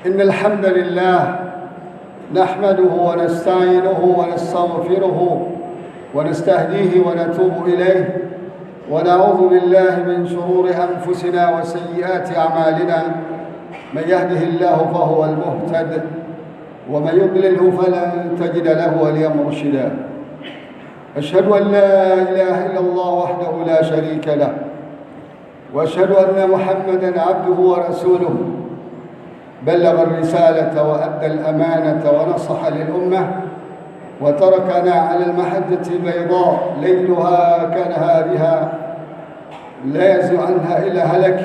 إن الحمد لله نحمده ونستعينه ونستغفره ونستهديه ونتوب إليه ونعوذ بالله من شرور أنفسنا وسيئات أعمالنا. من يهده الله فهو المهتد ومن يضلله فلن تجد له وليا مرشدا. أشهد أن لا إله إلا الله وحده لا شريك له، وأشهد أن محمدا عبده ورسوله، بلغ الرسالة وأدى الأمانة ونصح للأمة وتركنا على المحجة البيضاء ليلها كنهارها لا يزيغ عنها إلا هلك.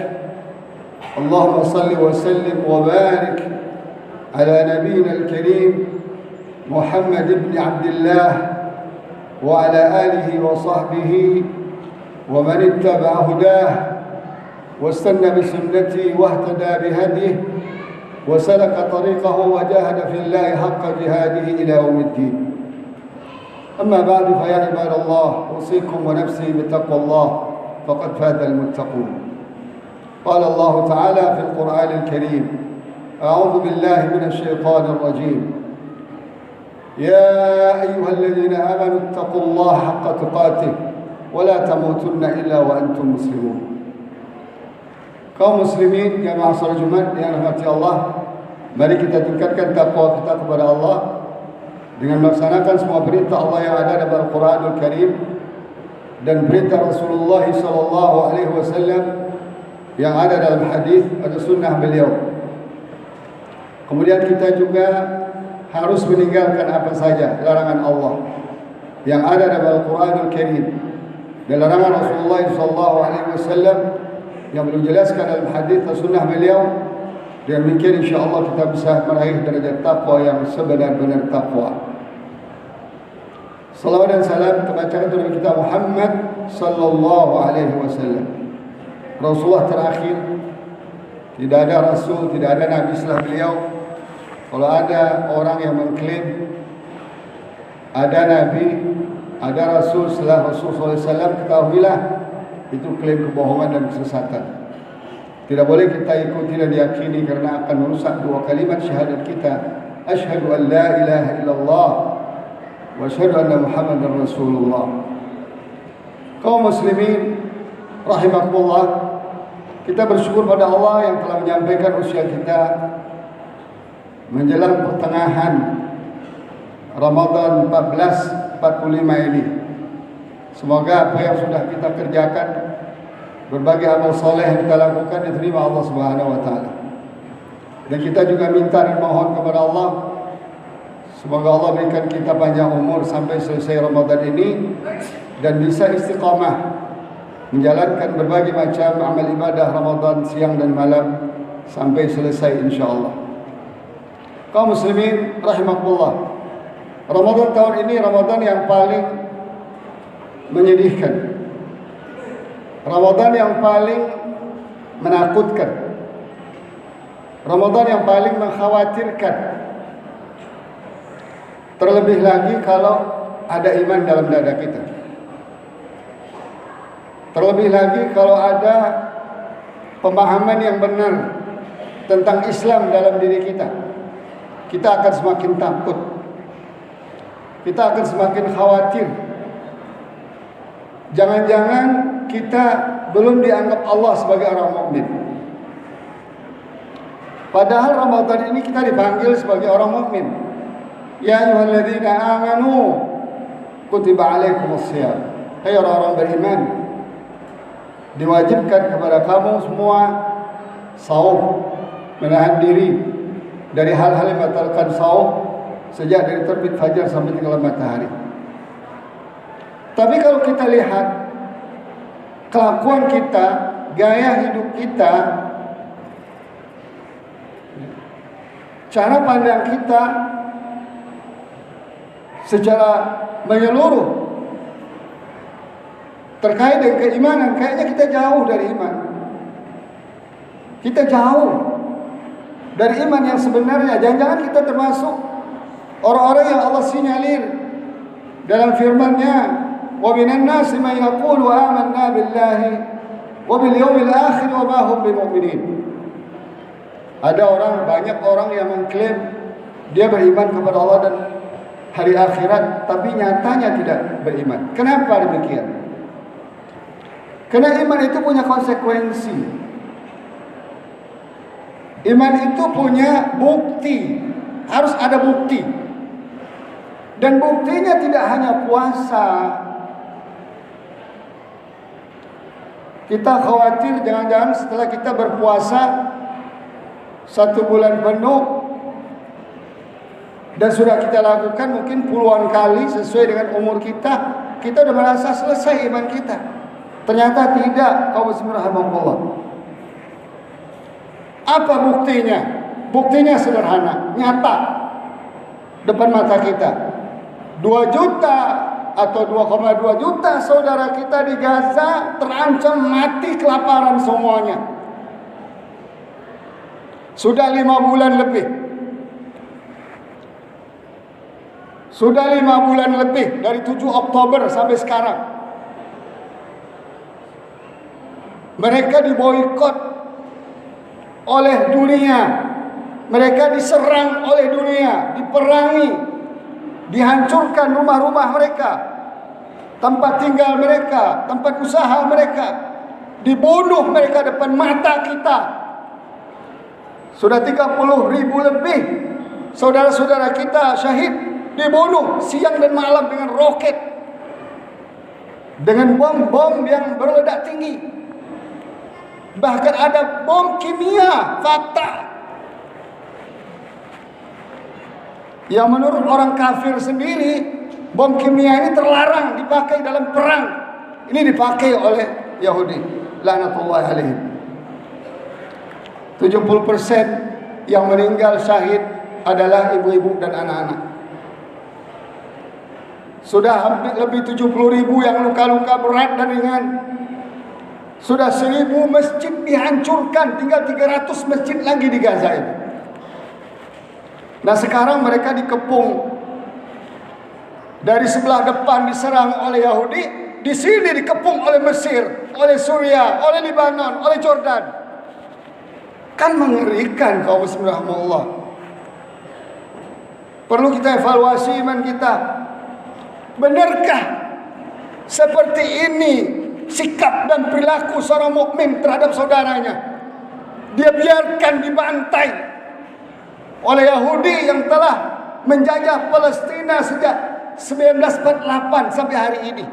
اللهم صل وسلم وبارك على نبينا الكريم محمد بن عبد الله وعلى آله وصحبه ومن اتبع هداه واستنى بسنته واهتدى بهديه وسلك طريقه وجاهد في الله حق جهاده إلى يوم الدين. أما بعد فيا عباد الله، أوصيكم ونفسي بتقوى الله فقد فاز المتقون. قال الله تعالى في القرآن الكريم: أعوذ بالله من الشيطان الرجيم. يا أيها الذين آمنوا اتقوا الله حق تقاته ولا تموتن إلا وأنتم مسلمون. Kaum muslimin yang ma'asyiral Jumat yang dirahmati Allah, mari kita tingkatkan takwa kita kepada Allah dengan melaksanakan semua perintah Allah yang ada dalam Al-Quranul Karim dan perintah Rasulullah SAW yang ada dalam hadis atau sunnah beliau. Kemudian kita juga harus meninggalkan apa saja larangan Allah yang ada dalam Al-Quranul Karim dan larangan Rasulullah SAW yang beliau jelaskan dalam hadis dan sunnah beliau. Dan demikian insyaAllah kita bisa meraih derajat taqwa yang sebenar-benar taqwa. Salawat dan salam terbacakan kepada kita Muhammad sallallahu alaihi wasallam, Rasulullah terakhir. Tidak ada Rasul, tidak ada Nabi setelah beliau. Kalau ada orang yang mengklaim ada Nabi, ada Rasul setelah Rasulullah SAW, ketahuilah itu klaim kebohongan dan kesesatan. Tidak boleh kita ikuti dan diyakini karena akan merusak dua kalimat syahadat kita. Asyhadu an la ilaha illallah wa asyhadu anna Muhammadar Rasulullah. Kaum muslimin rahimakumullah, kita bersyukur pada Allah yang telah menyampaikan usia kita menjelang pertengahan Ramadan 1445 ini. Semoga apa yang sudah kita kerjakan, berbagai amal soleh yang kita lakukan diterima Allah Subhanahu wa taala. Dan kita juga minta dan mohon kepada Allah, semoga Allah berikan kita panjang umur sampai selesai Ramadan ini dan bisa istiqamah menjalankan berbagai macam amal ibadah Ramadan siang dan malam sampai selesai insyaallah. Kaum muslimin rahimakumullah, Ramadan tahun ini Ramadan yang paling menyedihkan, Ramadan yang paling menakutkan, Ramadan yang paling mengkhawatirkan. Terlebih lagi kalau ada iman dalam dada kita. Terlebih lagi kalau ada pemahaman yang benar tentang Islam dalam diri kita. Kita akan semakin takut, kita akan semakin khawatir. Jangan-jangan kita belum dianggap Allah sebagai orang mukmin. Padahal Ramadan ini kita dipanggil sebagai orang mukmin. Ya ayyuhalladzina amanu kutiba alaikumusshiyam. Hai orang-orang beriman, diwajibkan kepada kamu semua saum, menahan diri dari hal-hal yang membatalkan saum sejak dari terbit fajar sampai tenggelam matahari. Tapi kalau kita lihat kelakuan kita, gaya hidup kita, cara pandang kita secara menyeluruh terkait dengan keimanan, kayaknya kita jauh dari iman. Kita jauh dari iman yang sebenarnya. Jangan-jangan kita termasuk orang-orang yang Allah sinyalir dalam firman-Nya, wa minan nasi man yaqulu amanna billahi wa bil yawmil akhir wa ma hum bimu'minin. Banyak orang yang mengklaim dia beriman kepada Allah dan hari akhirat, tapi nyatanya tidak beriman. Kenapa demikian? Karena iman itu punya konsekuensi. Iman itu punya bukti. Harus ada bukti. Dan buktinya tidak hanya puasa. Kita khawatir jangan-jangan setelah kita berpuasa 1 bulan penuh dan sudah kita lakukan mungkin puluhan kali sesuai dengan umur kita, kita sudah merasa selesai iman kita. Ternyata tidak, kaum muslimin rahimakumullah. Apa buktinya? Buktinya sederhana, nyata, depan mata kita. 2 juta atau 2,2 juta saudara kita di Gaza terancam mati kelaparan semuanya. Sudah 5 bulan lebih. Sudah 5 bulan lebih dari 7 Oktober sampai sekarang. Mereka diboikot oleh dunia. Mereka diserang oleh dunia, diperangi, dihancurkan rumah-rumah mereka, tempat tinggal mereka, tempat usaha mereka, dibunuh mereka depan mata kita. Sudah 30.000 lebih saudara-saudara kita syahid, dibunuh siang dan malam dengan roket, dengan bom-bom yang berledak tinggi. Bahkan ada bom kimia, fakta, yang menurut orang kafir sendiri, bom kimia ini terlarang dipakai dalam perang. Ini dipakai oleh Yahudi, laknatullah alaihim. 70% yang meninggal syahid adalah ibu-ibu dan anak-anak. Sudah hampir lebih 70.000 yang luka-luka berat dan ringan. Sudah 1.000 masjid dihancurkan, tinggal 300 masjid lagi di Gaza ini. Nah sekarang mereka dikepung. Dari sebelah depan diserang oleh Yahudi, di sini dikepung oleh Mesir, oleh Suria, oleh Lebanon, oleh Jordan. Kan mengerikan kaum muslimin rahimahullah. Perlu kita evaluasi iman kita. Benarkah seperti ini sikap dan perilaku seorang mukmin terhadap saudaranya? Dia biarkan dibantai oleh Yahudi yang telah menjajah Palestina sejak 1948 sampai hari ini.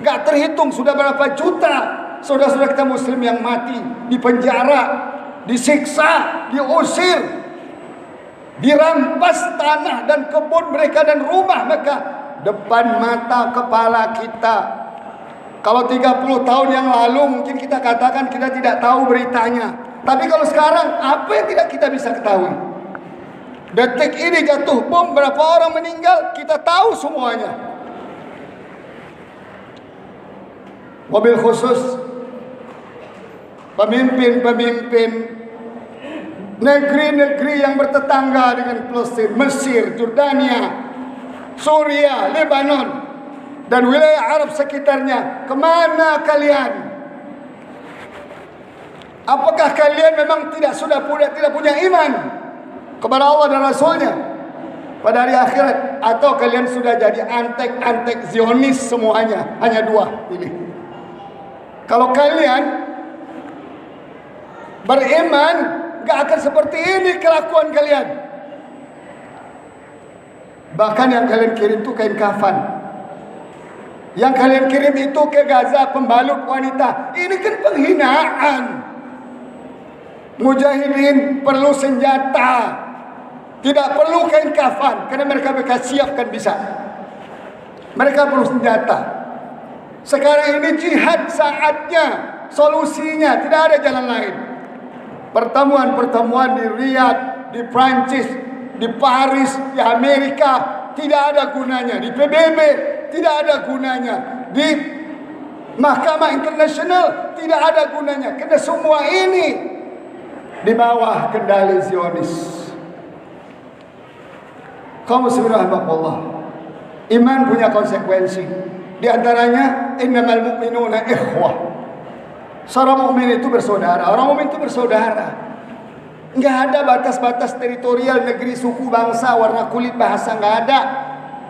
Gak terhitung sudah berapa juta saudara-saudara kita muslim yang mati, dipenjara, disiksa, diusir, dirampas tanah dan kebun mereka dan rumah mereka depan mata kepala kita. Kalau 30 tahun yang lalu mungkin kita katakan kita tidak tahu beritanya. Tapi kalau sekarang apa yang tidak kita bisa ketahui? Detik ini jatuh bom, berapa orang meninggal, kita tahu semuanya. Wabil khusus pemimpin-pemimpin negeri-negeri yang bertetangga dengan Palestina, Mesir, Jordania, Suria, Lebanon, dan wilayah Arab sekitarnya. Kemana kalian? Apakah kalian memang tidak punya iman kepada Allah dan Rasulnya pada hari akhirat, atau kalian sudah jadi antek-antek Zionis semuanya? Hanya 2 pilih. Kalau kalian beriman, gak akan seperti ini kelakuan kalian. Bahkan yang kalian kirim itu kain kafan, yang kalian kirim itu ke Gaza pembalut wanita. Ini kan penghinaan. Mujahidin perlu senjata, tidak perlu kain kafan, karena mereka siapkan bisa. Mereka perlu senjata. Sekarang ini jihad saatnya, solusinya, tidak ada jalan lain. Pertemuan-pertemuan di Riyadh, di Prancis, di Paris, di Amerika tidak ada gunanya. Di PBB tidak ada gunanya. Di Mahkamah Internasional tidak ada gunanya. Karena semua ini di bawah kendali Zionis. Kaum muslimin rahimakumullah, iman punya konsekuensi. Di antaranya innamal mu'minuna ikhwah. Seorang mukmin itu bersaudara. Orang mukmin itu bersaudara. Nggak ada batas-batas teritorial, negeri, suku, bangsa, warna kulit, bahasa, nggak ada.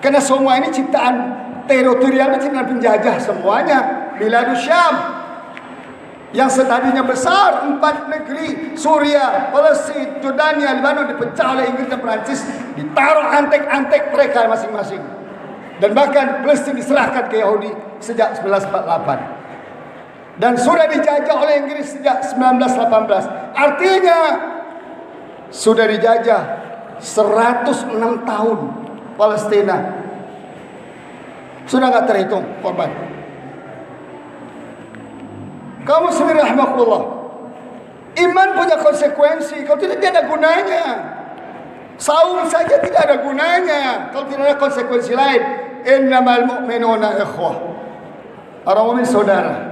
Karena semua ini ciptaan teritorial, ciptaan penjajah semuanya. Biladus Syam yang setadinya besar, 4 negeri, Suria, Palestina, Jordania, Lebanon, dipecah oleh Inggris dan Perancis, ditaruh antek-antek mereka masing-masing. Dan bahkan Palestina diserahkan ke Yahudi sejak 1948. Dan sudah dijajah oleh Inggris sejak 1918. Artinya sudah dijajah 106 tahun Palestina. Sudah nggak terhitung korban. Kamu sendiri rahmatullah, iman punya konsekuensi. Kalau tidak ada gunanya. Saum saja tidak ada gunanya kalau tidak ada konsekuensi lain. Innamal mu'minuna ikhwah. Orang mukmin saudara.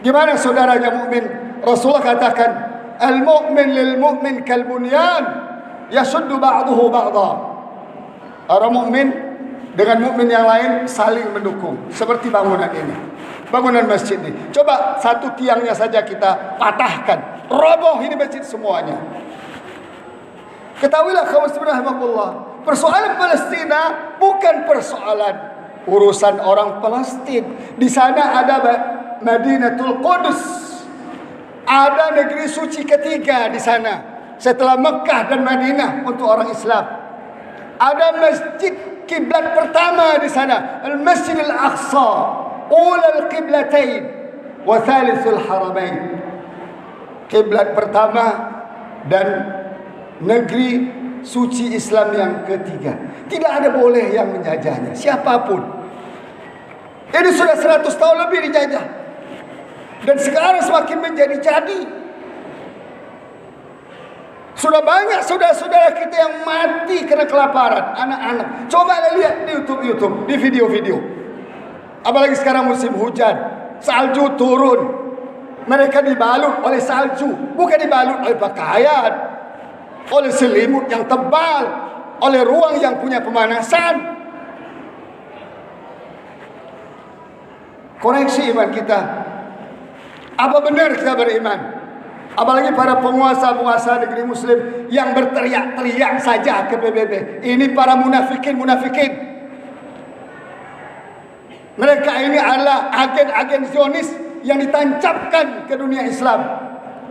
Gimana saudaranya mukmin? Rasulullah katakan, al-mu'min lil mu'min kal bunyan yashuddu ba'duhu ba'dha. Orang mukmin dengan mukmin yang lain saling mendukung, seperti bangunan ini. Bangunan masjid ini. Coba satu tiangnya saja kita patahkan, roboh ini masjid semuanya. Ketahuilah kaum muslimin rahimakumullah, persoalan Palestina bukan persoalan urusan orang Palestina. Di sana ada Madinatul Qudus, ada negeri suci ketiga di sana setelah Mekah dan Madinah untuk orang Islam. Ada masjid kiblat pertama di sana, Al-Masjid Al-Aqsa, Ula al-Qiblatain wa Thalithul Haramain. Kiblat pertama dan negeri suci Islam yang ketiga. Tidak ada boleh yang menjajahnya, siapapun. Ini sudah 100 tahun lebih dijajah. Dan sekarang semakin menjadi-jadi. Sudah banyak saudara-saudara kita yang mati karena kelaparan, anak-anak. Coba lihat di YouTube, di video-video. Apalagi sekarang musim hujan, salju turun. Mereka dibalut oleh salju, bukan dibalut oleh pakaian, oleh selimut yang tebal, oleh ruang yang punya pemanasan. Koreksi iman kita. Apa benar kita beriman? Apalagi para penguasa-penguasa negeri muslim yang berteriak-teriak saja ke PBB. Ini para munafikin. Mereka ini adalah agen-agen Zionis yang ditancapkan ke dunia Islam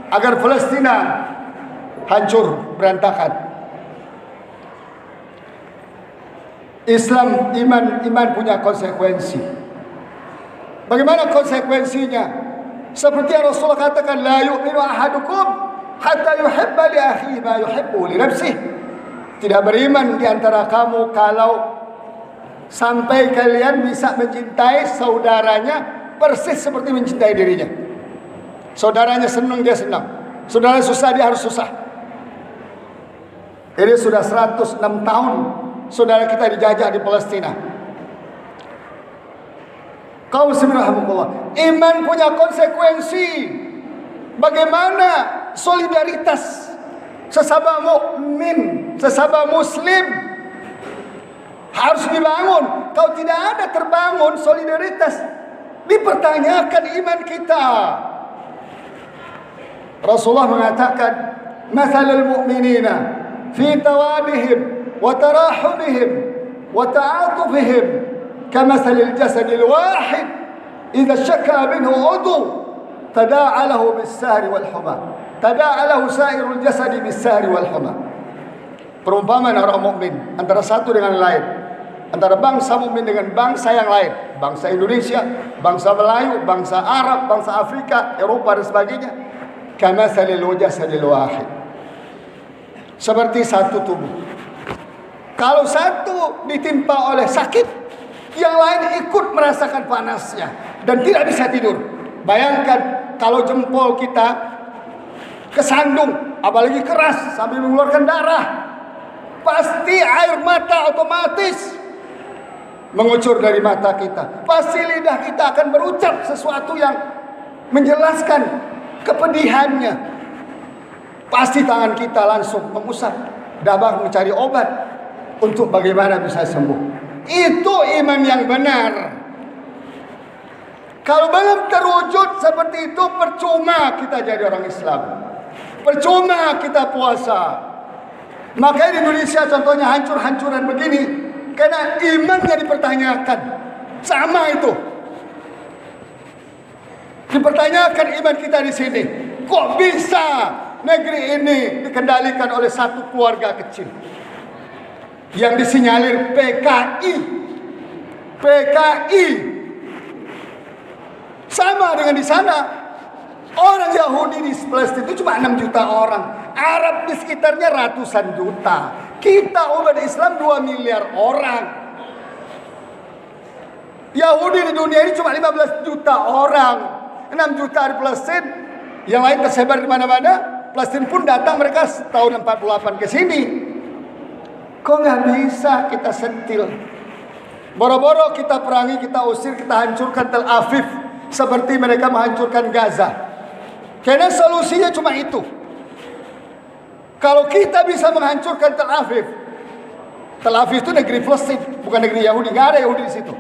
agar Palestina hancur, berantakan. Islam, iman punya konsekuensi. Bagaimana konsekuensinya? Seperti yang Rasulullah katakan, la yu'minu ahadukum hatta yuhibba li akhihi ma yuhibbu li nafsihi. Tidak beriman di antara kamu kalau sampai kalian bisa mencintai saudaranya persis seperti mencintai dirinya. Saudaranya senang, dia senang. Saudaranya susah, dia harus susah. Ini sudah 106 tahun saudara kita dijajah di Palestina. Kaum muslimin rahimakumullah, iman punya konsekuensi. Bagaimana solidaritas sesama mukmin, sesama muslim harus dibangun. Kalau tidak ada terbangun solidaritas, dipertanyakan iman kita. Rasulullah mengatakan, "Mathalul mu'minina fi tawadihim wa tarahumihim wa ta'atufihim كمثل الجسد الواحد إذا شكى منه عضو تداعى له بالسهر والحمى تداعى له سائر الجسد بالسهر والحمى." Perumpamaan orang mukmin antara satu dengan lain, antara bangsa mukmin dengan bangsa yang lain, bangsa Indonesia, bangsa Melayu, bangsa Arab, bangsa Afrika, Eropa dan sebagainya, kamatsalil jasadil wahid, seperti satu tubuh. Kalau satu ditimpa oleh sakit, yang lain ikut merasakan panasnya dan tidak bisa tidur. Bayangkan kalau jempol kita kesandung, apalagi keras sambil mengeluarkan darah, pasti air mata otomatis mengucur dari mata kita. Pasti lidah kita akan berucap sesuatu yang menjelaskan kepedihannya. Pasti tangan kita langsung mengusap, dabah mencari obat untuk bagaimana bisa sembuh. Itu iman yang benar. Kalau belum terwujud seperti itu, percuma kita jadi orang Islam. Percuma kita puasa. Makanya di Indonesia contohnya hancur-hancuran begini karena imannya dipertanyakan. Sama itu. Dipertanyakan iman kita di sini. Kok bisa negeri ini dikendalikan oleh satu keluarga kecil yang disinyalir PKI? PKI sama dengan di sana. Orang Yahudi di Palestina itu cuma 6 juta orang. Arab di sekitarnya ratusan juta. Kita umat Islam 2 miliar orang. Yahudi di dunia ini cuma 15 juta orang. 6 juta di Palestina. Yang lain tersebar di mana-mana. Palestina pun datang mereka tahun 48 ke sini. Kok nggak bisa kita sentil? Boro-boro kita perangi, kita usir, kita hancurkan Tel Aviv seperti mereka menghancurkan Gaza. Karena solusinya cuma itu. Kalau kita bisa menghancurkan Tel Aviv. Tel Aviv itu negeri Palestina, bukan negeri Yahudi. Nggak ada Yahudi di situ.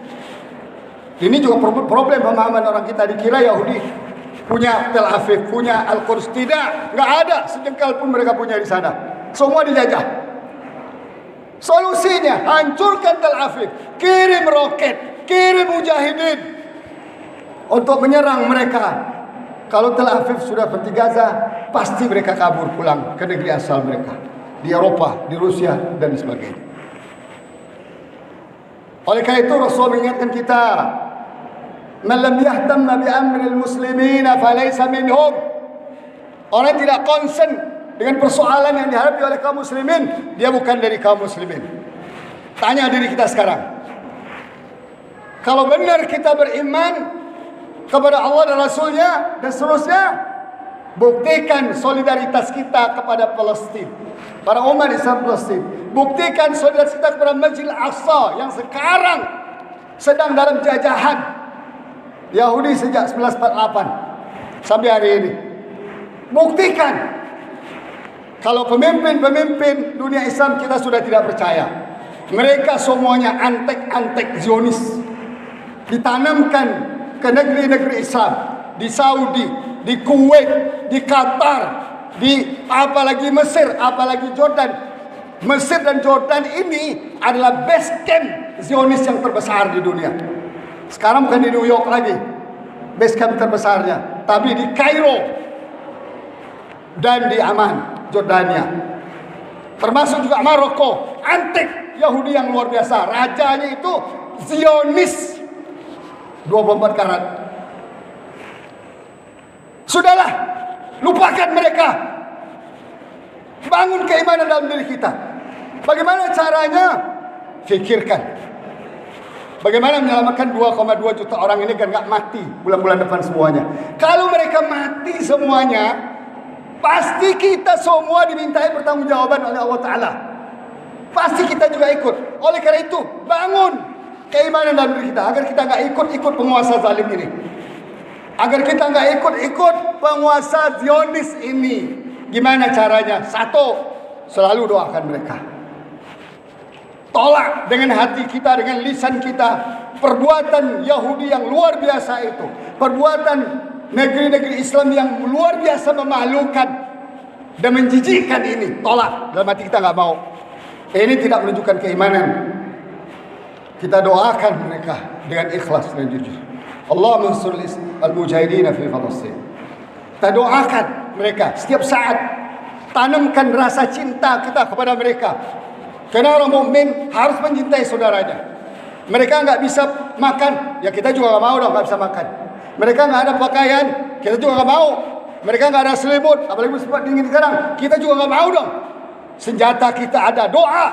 Ini juga problem pemahaman orang kita. Dikira Yahudi punya Tel Aviv, punya Al-Quds. Tidak, nggak ada sejengkal pun mereka punya di sana. Semua dijajah. Solusinya hancurkan Tel Aviv, kirim roket, kirim mujahidin untuk menyerang mereka. Kalau Tel Aviv sudah seperti Gaza, pasti mereka kabur pulang ke negeri asal mereka di Eropa, di Rusia dan sebagainya. Oleh karena itu Rasul mengingatkan kita, "Man lam yahtamma bi amril muslimina falaysa minhum." Orang yang tidak concern dengan persoalan yang dihadapi oleh kaum muslimin, dia bukan dari kaum muslimin. Tanya diri kita sekarang. Kalau benar kita beriman kepada Allah dan Rasulnya dan seterusnya, buktikan solidaritas kita kepada Palestina, para umat Islam Palestina. Buktikan solidaritas kita kepada Masjidil Aqsa yang sekarang sedang dalam jajahan Yahudi sejak 1948 sampai hari ini. Buktikan. Kalau pemimpin-pemimpin dunia Islam kita sudah tidak percaya, mereka semuanya antek-antek Zionis, ditanamkan ke negeri-negeri Islam, di Saudi, di Kuwait, di Qatar, di apalagi Mesir, apalagi Jordan. Mesir dan Jordan ini adalah base camp Zionis yang terbesar di dunia. Sekarang bukan di New York lagi base camp terbesarnya, tapi di Kairo dan di Amman, Jordania. Termasuk juga Maroko, antek Yahudi yang luar biasa. Rajanya itu Zionis 24 karat. Sudahlah, lupakan mereka. Bangun keimanan dalam diri kita. Bagaimana caranya? Fikirkan. Bagaimana menyelamatkan 2,2 juta orang ini agar nggak mati bulan-bulan depan semuanya. Kalau mereka mati semuanya, pasti kita semua dimintai pertanggungjawaban oleh Allah Ta'ala. Pasti kita juga ikut. Oleh karena itu, bangun keimanan dalam diri kita agar kita nggak ikut-ikut penguasa zalim ini, agar kita nggak ikut-ikut penguasa Zionis ini. Gimana caranya? Satu, selalu doakan mereka. Tolak dengan hati kita, dengan lisan kita perbuatan Yahudi yang luar biasa itu, perbuatan negeri-negeri Islam yang luar biasa memalukan dan menjijikkan ini. Tolak dalam hati kita, nggak mau. Ini tidak menunjukkan keimanan. Kita doakan mereka dengan ikhlas dan jujur. Allah mansur al-mujahidin fi Palestin. Kita doakan mereka setiap saat. Tanamkan rasa cinta kita kepada mereka. Karena orang mukmin harus mencintai saudaranya. Mereka nggak bisa makan, ya kita juga nggak mau dong, nggak bisa makan. Mereka nggak ada pakaian, kita juga nggak mau. Mereka nggak ada selimut, apalagi musim dingin sekarang, kita juga nggak mau dong. Senjata kita ada doa.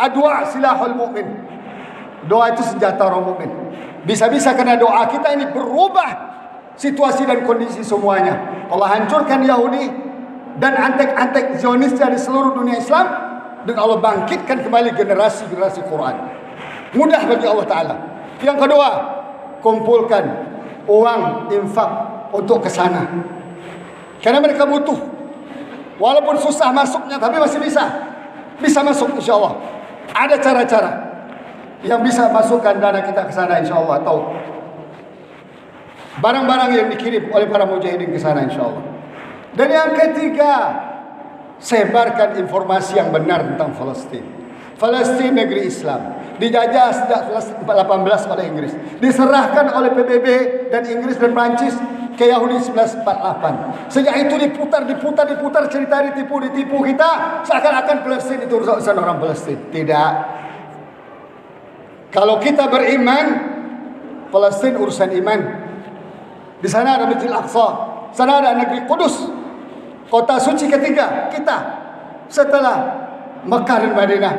Adua silahul mukmin. Doa itu senjata orang mukmin. Bisa-bisa karena doa kita ini berubah situasi dan kondisi semuanya. Allah hancurkan Yahudi dan antek-antek Zionis dari seluruh dunia Islam, dan Allah bangkitkan kembali generasi-generasi Quran. Mudah bagi Allah Ta'ala. Yang kedua, kumpulkan uang infak untuk ke sana. Karena mereka butuh. Walaupun susah masuknya, tapi masih bisa. Bisa masuk insya Allah. Ada cara-cara yang bisa masukkan dana kita ke sana insya Allah. Atau barang-barang yang dikirim oleh para mujahidin ke sana insya Allah. Dan yang ketiga, sebarkan informasi yang benar tentang Palestina. Palestina negeri Islam, dijajah sejak 18 oleh Inggris, diserahkan oleh PBB dan Inggris dan Prancis ke Yahudi 1948. Sejak itu diputar cerita, ditipu kita seakan-akan Palestina itu urusan orang Palestina. Tidak. Kalau kita beriman, Palestina urusan iman. Di sana ada Masjidil Aqsa, sana ada negeri Kudus, kota suci ketiga kita setelah Mekah dan Madinah.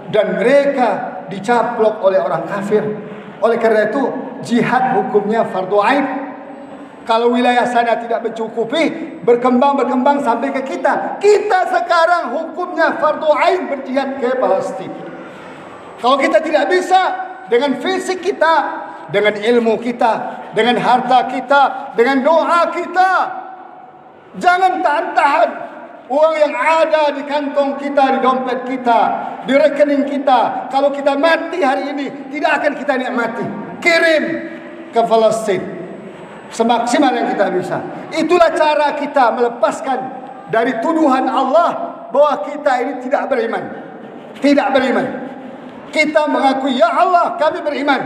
Dan mereka dicaplok oleh orang kafir. Oleh karena itu jihad hukumnya fardu ain. Kalau wilayah sana tidak mencukupi, berkembang sampai ke kita. Kita sekarang hukumnya fardu ain berjihad ke Palestina. Kalau kita tidak bisa dengan fisik kita, dengan ilmu kita, dengan harta kita, dengan doa kita, jangan tahan-tahan. Uang yang ada di kantong kita, di dompet kita, di rekening kita, kalau kita mati hari ini, tidak akan kita nikmati. Kirim ke Palestina semaksimal yang kita bisa. Itulah cara kita melepaskan dari tuduhan Allah bahwa kita ini tidak beriman. Tidak beriman. Kita mengakui, ya Allah kami beriman,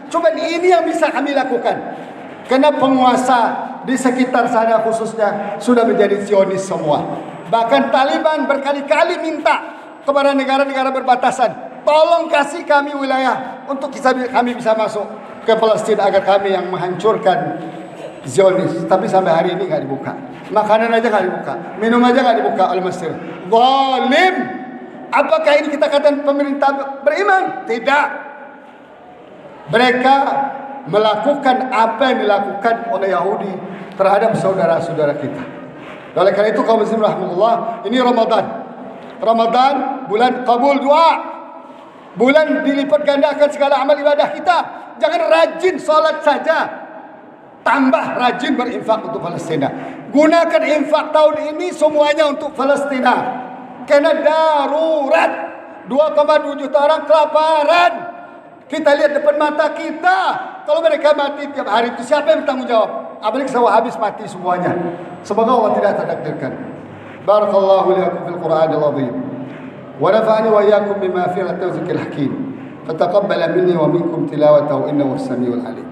cuma ini yang bisa kami lakukan. Karena penguasa di sekitar sana khususnya sudah menjadi Zionis semua. Bahkan Taliban berkali-kali minta kepada negara-negara berbatasan, tolong kasih kami wilayah untuk kami bisa masuk ke Palestina agar kami yang menghancurkan Zionis. Tapi sampai hari ini nggak dibuka. Makanan aja nggak dibuka, minum aja nggak dibuka oleh Mesir. Zalim. Apakah ini kita katakan pemerintah beriman? Tidak. Mereka melakukan apa yang dilakukan oleh Yahudi terhadap saudara-saudara kita. Oleh karena itu kaum muslimin rahmatullah, ini Ramadan. Ramadan bulan kabul doa. Bulan dilipat gandakan segala amal ibadah kita. Jangan rajin salat saja, tambah rajin berinfak untuk Palestina. Gunakan infak tahun ini semuanya untuk Palestina. Karena darurat 2,2 juta orang kelaparan. Kita lihat depan mata kita. Kalau mereka mati tiap hari itu siapa yang bertanggung jawab? Apalagi sawah habis mati semuanya. Semoga Allah tidak takdirkan. Barakallahu lakum fil Qur'anil azim. Wa nafa'ani wa iyyakum bima fihi at-tawfiqil hakim. Fataqabbal minni wa minkum tilawatahu innahu was-sami'ul 'alim.